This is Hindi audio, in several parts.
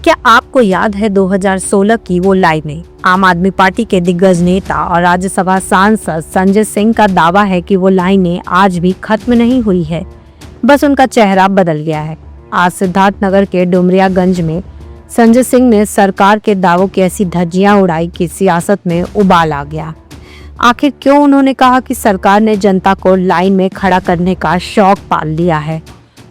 क्या आपको याद है 2016 की वो लाइनें? आम आदमी पार्टी के दिग्गज नेता और राज्यसभा सांसद संजय सिंह का दावा है कि वो लाइनें आज भी खत्म नहीं हुई है, बस उनका चेहरा बदल गया है। आज सिद्धार्थनगर के डुमरियागंज में संजय सिंह ने सरकार के दावों की ऐसी धज्जियां उड़ाई कि सियासत में उबाल आ गया। आखिर क्यों उन्होंने कहा कि सरकार ने जनता को लाइन में खड़ा करने का शौक पाल लिया है,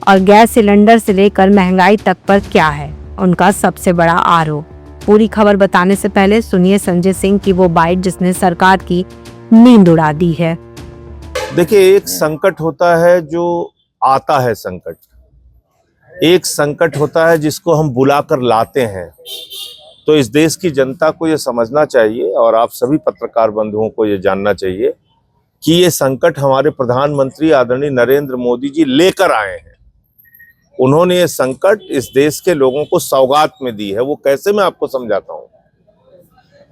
और गैस सिलेंडर से लेकर महंगाई तक पर क्या है उनका सबसे बड़ा आरोप? पूरी खबर बताने से पहले सुनिए संजय सिंह की वो बाइट जिसने सरकार की नींद उड़ा दी है। देखिए, एक संकट होता है जो आता है संकट, एक संकट होता है जिसको हम बुलाकर लाते हैं। तो इस देश की जनता को ये समझना चाहिए और आप सभी पत्रकार बंधुओं को ये जानना चाहिए कि ये संकट हमारे प्रधानमंत्री आदरणीय नरेंद्र मोदी जी लेकर आए हैं। उन्होंने ये संकट इस देश के लोगों को सौगात में दी है। वो कैसे, मैं आपको समझाता हूं।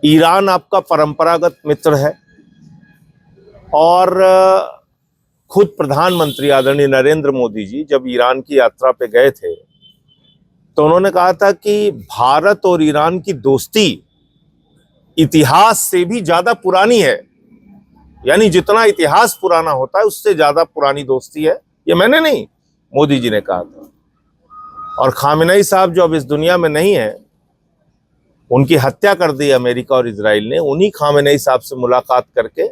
ईरान आपका परंपरागत मित्र है और खुद प्रधानमंत्री आदरणीय नरेंद्र मोदी जी जब ईरान की यात्रा पे गए थे तो उन्होंने कहा था कि भारत और ईरान की दोस्ती इतिहास से भी ज्यादा पुरानी है। यानी जितना इतिहास पुराना होता है उससे ज्यादा पुरानी दोस्ती है। ये मैंने नहीं, मोदी जी ने कहा था। और खामेनेई साहब जो अब इस दुनिया में नहीं है, उनकी हत्या कर दी अमेरिका और इजराइल ने। उन्हीं खामेनेई साहब से मुलाकात करके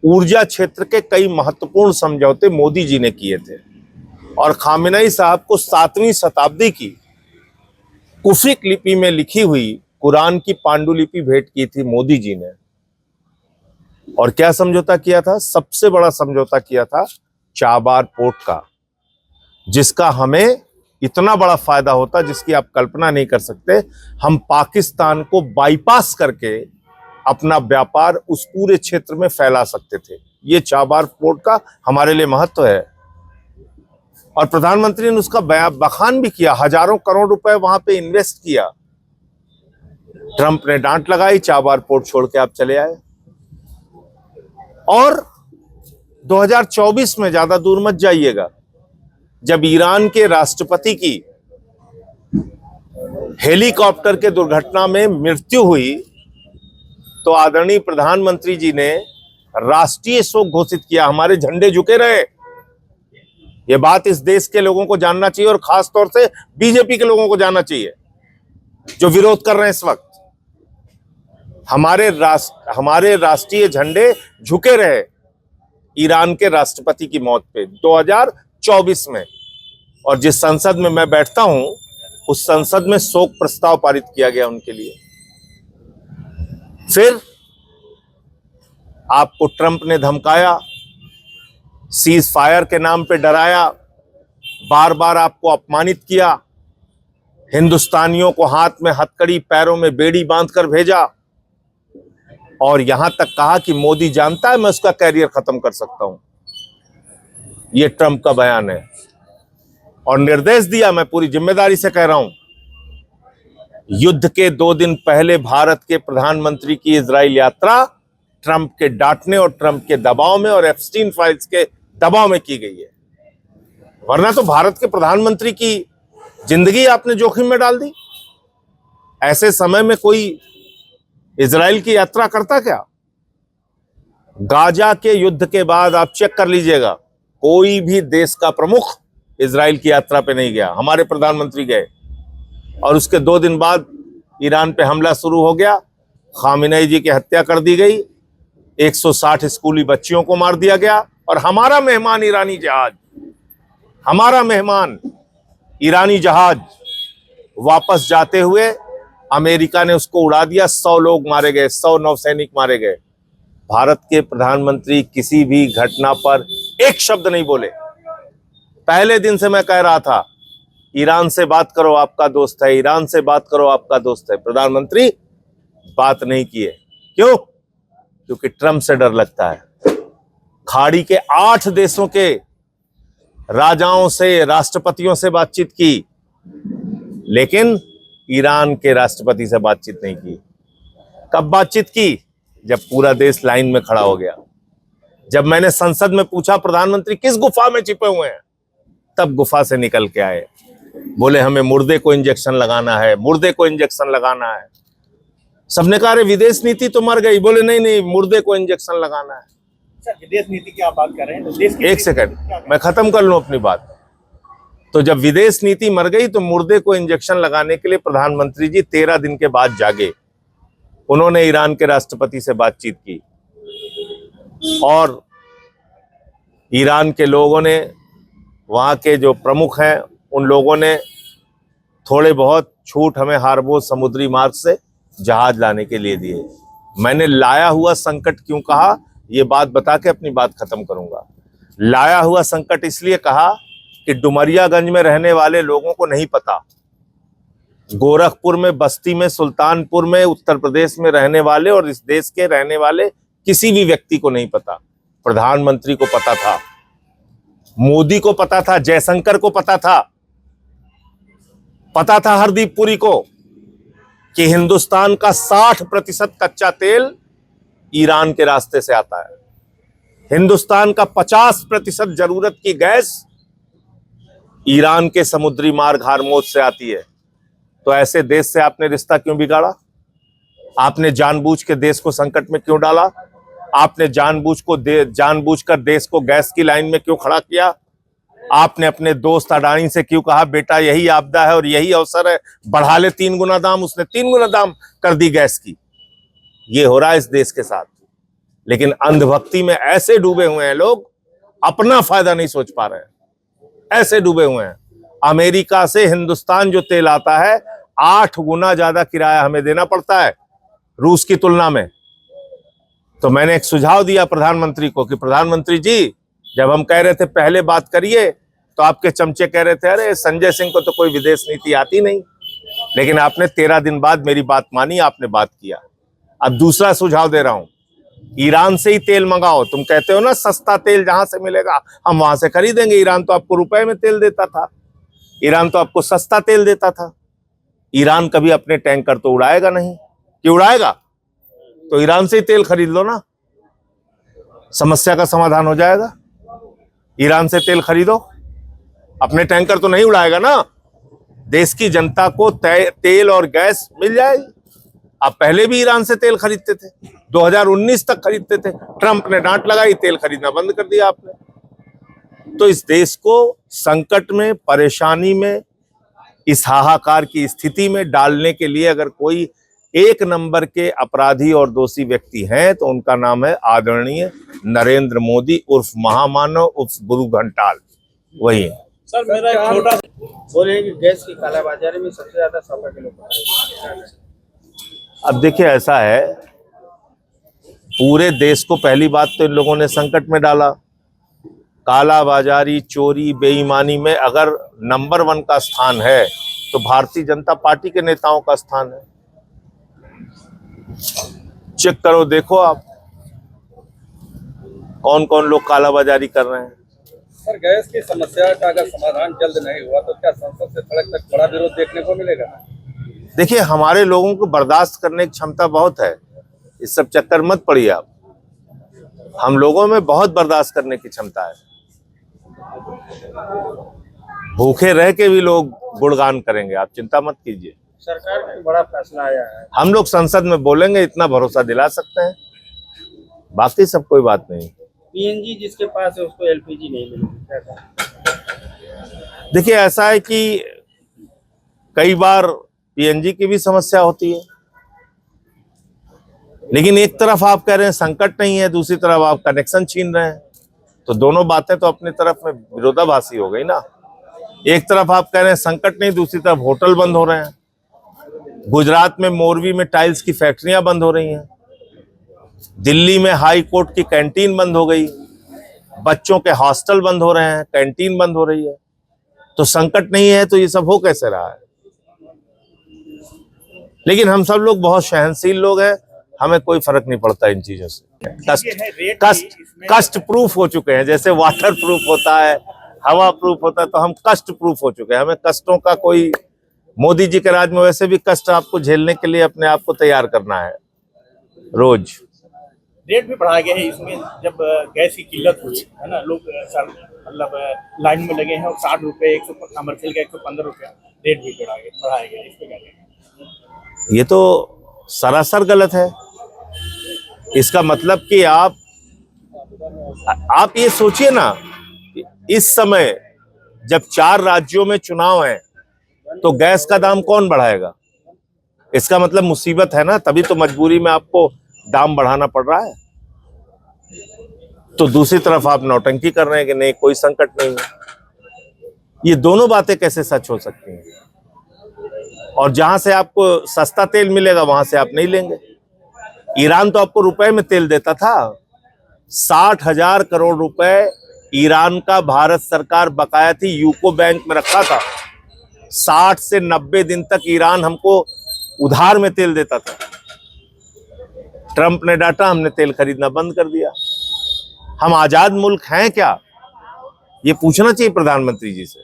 ऊर्जा क्षेत्र के कई महत्वपूर्ण समझौते मोदी जी ने किए थे। और खामेनेई साहब को 7वीं शताब्दी की कुफिक लिपि में लिखी हुई कुरान की पांडुलिपि भेंट की थी मोदी जी ने। और क्या समझौता किया था? सबसे बड़ा समझौता किया था चाबार पोर्ट का, जिसका हमें इतना बड़ा फायदा होता जिसकी आप कल्पना नहीं कर सकते। हम पाकिस्तान को बाईपास करके अपना व्यापार उस पूरे क्षेत्र में फैला सकते थे। ये चाबार पोर्ट का हमारे लिए महत्व है। और प्रधानमंत्री ने उसका बखान भी किया, हजारों करोड़ रुपए वहां पे इन्वेस्ट किया। ट्रंप ने डांट लगाई, चाबार पोर्ट छोड़ के आप चले आए। और 2024 में, ज्यादा दूर मत जाइएगा, जब ईरान के राष्ट्रपति की हेलीकॉप्टर के दुर्घटना में मृत्यु हुई तो आदरणीय प्रधानमंत्री जी ने राष्ट्रीय शोक घोषित किया। हमारे झंडे झुके रहे। यह बात इस देश के लोगों को जानना चाहिए और खास तौर से बीजेपी के लोगों को जानना चाहिए जो विरोध कर रहे हैं इस वक्त। हमारे राष्ट्रीय झंडे झुके रहे ईरान के राष्ट्रपति की मौत पे 2024 में। और जिस संसद में मैं बैठता हूं उस संसद में शोक प्रस्ताव पारित किया गया उनके लिए। फिर आपको ट्रंप ने धमकाया, सीज फायर के नाम पे डराया, बार बार आपको अपमानित किया, हिंदुस्तानियों को हाथ में हथकड़ी पैरों में बेड़ी बांधकर भेजा और यहां तक कहा कि मोदी जानता है मैं उसका कैरियर खत्म कर सकता हूं। यह ट्रंप का बयान है। और निर्देश दिया, मैं पूरी जिम्मेदारी से कह रहा हूं, युद्ध के 2 दिन पहले भारत के प्रधानमंत्री की इजराइल यात्रा ट्रंप के डांटने और ट्रंप के दबाव में और एप्स्टीन फाइल्स के दबाव में की गई है। वरना तो भारत के प्रधानमंत्री की जिंदगी आपने जोखिम में डाल दी। ऐसे समय में कोई इजराइल की यात्रा करता क्या? गाजा के युद्ध के बाद आप चेक कर लीजिएगा, कोई भी देश का प्रमुख इजराइल की यात्रा पे नहीं गया। हमारे प्रधानमंत्री गए और उसके 2 दिन बाद ईरान पे हमला शुरू हो गया। खामेनेई जी की हत्या कर दी गई, 160 स्कूली बच्चियों को मार दिया गया। और हमारा मेहमान ईरानी जहाज वापस जाते हुए अमेरिका ने उसको उड़ा दिया। 100 लोग मारे गए, 100 नौसैनिक मारे गए। भारत के प्रधानमंत्री किसी भी घटना पर एक शब्द नहीं बोले। पहले दिन से मैं कह रहा था ईरान से बात करो आपका दोस्त है, ईरान से बात करो आपका दोस्त है। प्रधानमंत्री बात नहीं किए। क्यों? क्योंकि ट्रंप से डर लगता है। खाड़ी के 8 देशों के राजाओं से, राष्ट्रपतियों से बातचीत की, लेकिन ईरान के राष्ट्रपति से बातचीत नहीं की। कब बातचीत की? जब पूरा देश लाइन में खड़ा हो गया। जब मैंने संसद में पूछा प्रधानमंत्री किस गुफा में छिपे हुए हैं, तब गुफा से निकल के आए। बोले हमें मुर्दे को इंजेक्शन लगाना है, मुर्दे को इंजेक्शन लगाना है। सबने कहा अरे विदेश नीति तो मर गई। बोले नहीं नहीं, मुर्दे को इंजेक्शन लगाना है। सर, विदेश नीति की आप बात कर रहे हैं, तो देश की एक सेकंड, मैं खत्म कर लूं अपनी बात। तो जब विदेश नीति मर गई तो मुर्दे को इंजेक्शन लगाने के लिए प्रधानमंत्री जी 13 दिन के बाद जागे। उन्होंने ईरान के राष्ट्रपति से बातचीत की और ईरान के लोगों ने, वहां के जो प्रमुख हैं उन लोगों ने थोड़े बहुत छूट हमें हार्बोज समुद्री मार्ग से जहाज लाने के लिए दिए। मैंने लाया हुआ संकट क्यों कहा, ये बात बता के अपनी बात खत्म करूंगा। लाया हुआ संकट इसलिए कहा कि डुमरियागंज में रहने वाले लोगों को नहीं पता, गोरखपुर में, बस्ती में, सुल्तानपुर में, उत्तर प्रदेश में रहने वाले और इस देश के रहने वाले किसी भी व्यक्ति को नहीं पता। प्रधानमंत्री को पता था, मोदी को पता था, जयशंकर को पता था हरदीप पुरी को कि हिंदुस्तान का 60% कच्चा तेल ईरान के रास्ते से आता है। हिंदुस्तान का 50% जरूरत की गैस ईरान के समुद्री मार्ग हार्मोज से आती है। तो ऐसे देश से आपने रिश्ता क्यों बिगाड़ा? आपने जानबूझ के देश को संकट में क्यों डाला? आपने जानबूझकर देश को गैस की लाइन में क्यों खड़ा किया? आपने अपने दोस्त अडानी से क्यों कहा बेटा यही आपदा है और यही अवसर है, बढ़ा ले 3 गुना दाम? उसने 3 गुना दाम कर दी गैस की। ये हो रहा है इस देश के साथ। लेकिन अंधभक्ति में ऐसे डूबे हुए हैं लोग, अपना फायदा नहीं सोच पा रहे हैं, ऐसे डूबे हुए हैं। अमेरिका से हिंदुस्तान जो तेल आता है 8 गुना ज्यादा किराया हमें देना पड़ता है रूस की तुलना में। तो मैंने एक सुझाव दिया प्रधानमंत्री को कि प्रधानमंत्री जी, जब हम कह रहे थे पहले बात करिए तो आपके चमचे कह रहे थे अरे संजय सिंह को तो कोई विदेश नीति आती नहीं। लेकिन आपने 13 दिन बाद मेरी बात मानी, आपने बात किया। अब दूसरा सुझाव दे रहा हूं, ईरान से ही तेल मंगाओ। तुम कहते हो ना सस्ता तेल जहां से मिलेगा हम वहां से खरीदेंगे। ईरान तो आपको रुपए में तेल देता था, ईरान तो आपको सस्ता तेल देता था। ईरान कभी अपने टैंकर तो उड़ाएगा नहीं, कि उड़ाएगा? तो ईरान से ही तेल खरीद लो ना, समस्या का समाधान हो जाएगा। ईरान से तेल खरीदो, अपने टैंकर तो नहीं उड़ाएगा ना। देश की जनता को तेल और गैस मिल जाएगी। आप पहले भी ईरान से तेल खरीदते थे, 2019 तक खरीदते थे। ट्रंप ने डांट लगाई, तेल खरीदना बंद कर दिया आपने। तो इस देश को संकट में, परेशानी में, इस हाहाकार की स्थिति में डालने के लिए अगर कोई 1 नंबर के अपराधी और दोषी व्यक्ति हैं तो उनका नाम है आदरणीय नरेंद्र मोदी उर्फ महामानव उर्फ गुरु घंटाल, वही है। सर, मेरा एक छोटा बोले कि गैस की कालाबाजारी में सबसे ज्यादा सफा के लोग। अब देखिए ऐसा है, पूरे देश को पहली बात तो इन लोगों ने संकट में डाला। कालाबाजारी, चोरी, बेईमानी में अगर नंबर 1 का स्थान है तो भारतीय जनता पार्टी के नेताओं का स्थान है। चेक करो, देखो आप कौन कौन लोग कालाबाजारी कर रहे हैं। सर, गैस की समस्या का अगर समाधान जल्द नहीं हुआ तो क्या संसद से सड़क तक बड़ा विरोध देखने को मिलेगा? देखिए, हमारे लोगों को बर्दाश्त करने की क्षमता बहुत है, इस सब चक्कर मत पड़िए आप। हम लोगों में बहुत बर्दाश्त करने की क्षमता है। भूखे रह के भी लोग गुणगान करेंगे, आप चिंता मत कीजिए। सरकार का बड़ा फैसला आया है, हम लोग संसद में बोलेंगे, इतना भरोसा दिला सकते हैं, बाकी सब कोई बात नहीं। पीएनजी जिसके पास है उसको एलपीजी नहीं मिलेगी, क्या कहें? देखिए ऐसा है कि कई बार पीएनजी की भी समस्या होती है, लेकिन एक तरफ आप कह रहे हैं संकट नहीं है, दूसरी तरफ आप कनेक्शन छीन रहे हैं, तो दोनों बातें तो अपनी तरफ में विरोधाभासी हो गई ना। एक तरफ आप कह रहे हैं संकट नहीं, दूसरी तरफ होटल बंद हो रहे हैं। गुजरात में मोरवी में टाइल्स की फैक्ट्रियां बंद हो रही हैं, दिल्ली में हाई कोर्ट की कैंटीन बंद हो गई, बच्चों के हॉस्टल बंद हो रहे हैं, कैंटीन बंद हो रही है। तो संकट नहीं है तो ये सब हो कैसे रहा है? लेकिन हम सब लोग बहुत सहनशील लोग हैं, हमें कोई फर्क नहीं पड़ता इन चीजों से। कष्ट प्रूफ हो चुके हैं, जैसे वाटर प्रूफ होता है, हवा प्रूफ होता है, तो हम कष्ट प्रूफ हो चुके हैं। हमें कष्टों का कोई, मोदी जी के राज में वैसे भी कष्ट आपको झेलने के लिए अपने आप को तैयार करना है रोज। रेट भी बढ़ाया गया है इसमें। जब गैस की किल्लत हुई है ना, लोग मतलब लाइन में लगे हैं और 60 रुपये, कमर्शियल का 115 रुपया रेट भी बढ़ाया गया है। इस पे क्या कहेंगे? ये तो सरासर गलत है। इसका मतलब कि आप ये सोचिए ना, इस समय जब 4 राज्यों में चुनाव है तो गैस का दाम कौन बढ़ाएगा? इसका मतलब मुसीबत है ना, तभी तो मजबूरी में आपको दाम बढ़ाना पड़ रहा है। तो दूसरी तरफ आप नौटंकी कर रहे हैं कि नहीं कोई संकट नहीं है। ये दोनों बातें कैसे सच हो सकती हैं? और जहां से आपको सस्ता तेल मिलेगा वहां से आप नहीं लेंगे। ईरान तो आपको रुपए में तेल देता था। 60,000 करोड़ रुपए ईरान का भारत सरकार बकाया थी, यूको बैंक में रखा था। 60 से 90 दिन तक ईरान हमको उधार में तेल देता था। ट्रंप ने डांटा, हमने तेल खरीदना बंद कर दिया। हम आजाद मुल्क हैं क्या? ये पूछना चाहिए प्रधानमंत्री जी से।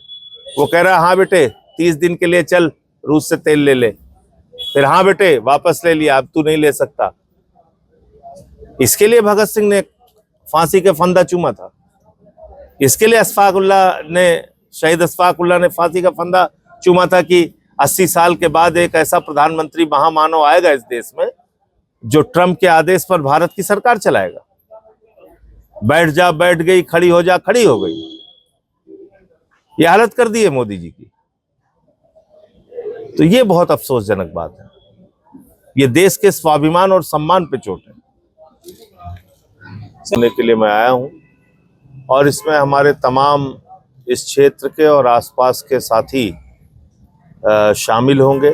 वो कह रहा है हाँ बेटे 30 दिन के लिए चल रूस से तेल ले ले, फिर हाँ बेटे वापस ले लिया, अब तू नहीं ले सकता। इसके लिए भगत सिंह ने फांसी का फंदा चूमा था। इसके लिए शहीद अशफाक उल्लाह ने फांसी का फंदा चूमा था कि 80 साल के बाद एक ऐसा प्रधानमंत्री महामानव आएगा इस देश में जो ट्रंप के आदेश पर भारत की सरकार चलाएगा। बैठ जा बैठ गई, खड़ी हो जा खड़ी हो गई। ये हालत कर दी है मोदी जी की। तो ये बहुत अफसोसजनक बात है। ये देश के स्वाभिमान और सम्मान पे चोट है। सुनने के लिए मैं आया हूं और इसमें हमारे तमाम इस क्षेत्र के और आसपास के साथी शामिल होंगे।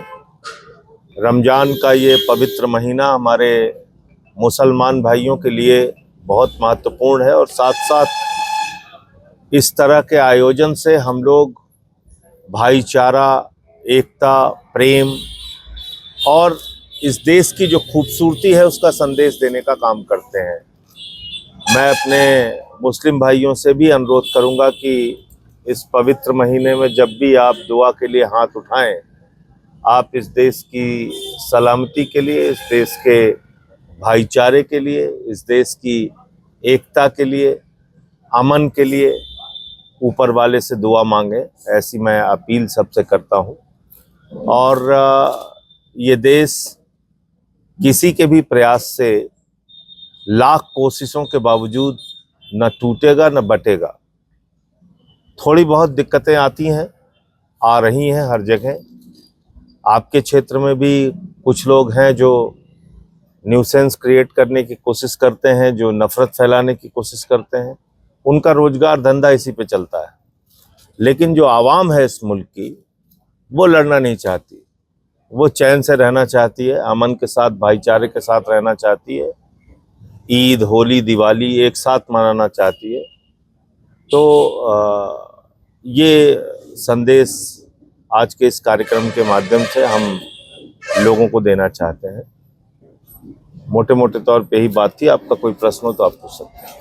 रमजान का ये पवित्र महीना हमारे मुसलमान भाइयों के लिए बहुत महत्वपूर्ण है और साथ साथ इस तरह के आयोजन से हम लोग भाईचारा, एकता, प्रेम और इस देश की जो खूबसूरती है उसका संदेश देने का काम करते हैं। मैं अपने मुस्लिम भाइयों से भी अनुरोध करूंगा कि इस पवित्र महीने में जब भी आप दुआ के लिए हाथ उठाएं, आप इस देश की सलामती के लिए, इस देश के भाईचारे के लिए, इस देश की एकता के लिए, अमन के लिए ऊपर वाले से दुआ मांगे। ऐसी मैं अपील सबसे करता हूं। और ये देश किसी के भी प्रयास से लाख कोशिशों के बावजूद न टूटेगा न बटेगा। थोड़ी बहुत दिक्कतें आती हैं, आ रही हैं हर जगह। आपके क्षेत्र में भी कुछ लोग हैं जो न्यूसेंस क्रिएट करने की कोशिश करते हैं, जो नफरत फैलाने की कोशिश करते हैं। उनका रोजगार धंधा इसी पे चलता है। लेकिन जो आवाम है इस मुल्क की, वो लड़ना नहीं चाहती। वो चैन से रहना चाहती है, अमन के साथ, भाईचारे के साथ रहना चाहती है। ईद, होली, दिवाली एक साथ मनाना चाहती है। तो ये संदेश आज के इस कार्यक्रम के माध्यम से हम लोगों को देना चाहते हैं। मोटे मोटे तौर पे यही बात थी। आपका कोई प्रश्न हो तो आप पूछ सकते हैं।